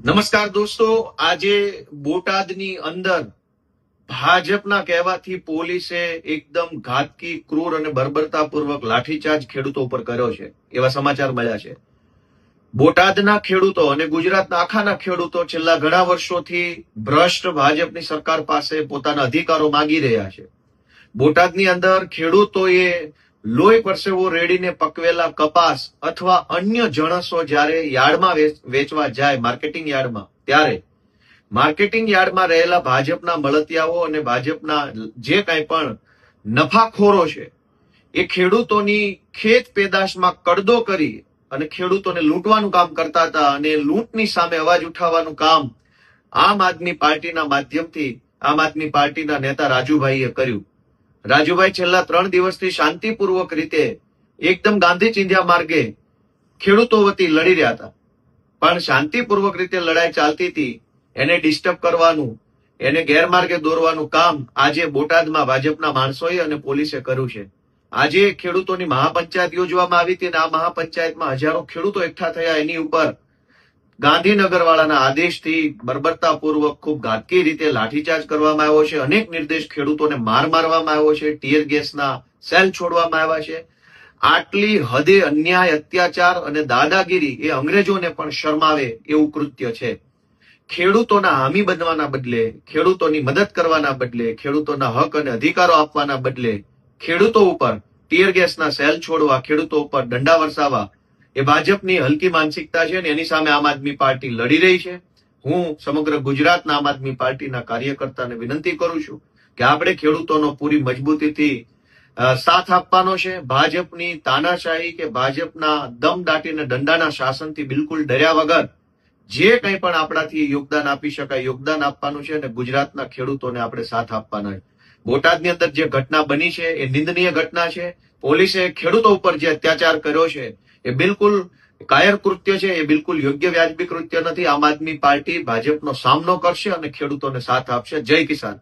નમસ્કાર દોસ્તો, આજે બોટાદની અંદર ભાજપના કહેવાથી પોલીસે એકદમ ઘાતકી, ક્રૂર અને બર્બરતાપૂર્વક લાઠીચાર્જ ખેડૂતો ઉપર કર્યો છે, એવા સમાચાર મળ્યા છે. બોટાદના ખેડૂતો અને ગુજરાતના આખાના ખેડૂતો છેલ્લા ઘણા વર્ષોથી ભ્રષ્ટ ભાજપની સરકાર પાસે પોતાના અધિકારો માંગી રહ્યા છે. બોટાદની અંદર ખેડૂતોએ લોહી પરસેવો રેડીને પકવેલા કપાસ અથવા અન્ય જણસો જ્યારે યાર્ડમાં વેચવા જાય, માર્કેટિંગ યાર્ડમાં, ત્યારે માર્કેટિંગ યાર્ડમાં રહેલા ભાજપના મળતિયાઓ અને ભાજપના જે કાંઈ પણ નફાખોરો છે એ ખેડૂતોની ખેત પેદાશમાં કડદો કરી અને ખેડૂતોને લૂંટવાનું કામ કરતા હતા. અને લૂંટની સામે અવાજ ઉઠાવવાનું કામ આમ આદમી પાર્ટીના માધ્યમથી આમ આદમી પાર્ટીના નેતા રાજુભાઈએ કર્યું. રાજુભાઈ છેલ્લા 3 દિવસથી શાંતિપૂર્વક રીતે એકદમ ગાંધી ચિંધ્યા માર્ગે ખેડૂતો વતી લડી રહ્યા હતા, પણ શાંતિપૂર્વક રીતે લડાઈ ચાલતી હતી એને ડિસ્ટર્બ કરવાનું, એને ગેરમાર્ગે દોરવાનું કામ આજે બોટાદમાં ભાજપના માણસોએ અને પોલીસે કર્યું છે. આજે ખેડૂતોની મહાપંચાયત યોજવામાં આવી હતી અને આ મહાપંચાયતમાં હજારો ખેડૂતો એકઠા થયા. એની ઉપર ગાંધીનગર વાળાના આદેશથી બર્બરતાપૂર્વક ખૂબ ઘાતકી રીતે લાઠીચાર્જ કરવામાં આવ્યો છે. અનેક નિર્દેશ ખેડૂતોને મારવામાં આવ્યો છે. ટીયર ગેસના સેલ છોડવામાં આવ્યા છે. આટલી હદે અન્યાય, અત્યાચાર અને દાદાગીરી એ અંગ્રેજોને પણ શરમાવે એવું કૃત્ય છે. ખેડૂતોના હામી બનવાના બદલે, ખેડૂતોની મદદ કરવાના બદલે, ખેડૂતોના હક અને અધિકારો આપવાના બદલે ખેડૂતો ઉપર ટીયર ગેસના સેલ છોડવા, ખેડૂતો ઉપર દંડા વરસાવવા એ ભાજપની હલકી માનસિકતા છે અને એની સામે આમ આદમી પાર્ટી લડી રહી છે. હું સમગ્ર ગુજરાતના આમ આદમી પાર્ટીના કાર્યકર્તાને વિનંતી કરું છું કે આપણે ખેડૂતોનો પૂરી મજબૂતીથી સાથ આપવાનો છે. ભાજપની તાનાશાહી કે ભાજપના દમ દાટીને દંડાના શાસનથી બિલકુલ ડર્યા વગર જે કંઈ પણ આપણાથી યોગદાન આપી શકાય યોગદાન આપવાનું છે અને ગુજરાતના ખેડૂતોને આપણે સાથ આપવાના છે. બોટાદની અંદર જે ઘટના બની છે એ નિંદનીય ઘટના છે. પોલીસે ખેડૂતો ઉપર જે અત્યાચાર કર્યો છે એ બિલકુલ કાયર કૃત્ય છે, એ બિલકુલ યોગ્ય વ્યાજબી કૃત્ય નથી. આમ આદમી પાર્ટી ભાજપનો સામનો કરશે અને ખેડૂતોને સાથ આપશે. જય કિસાન.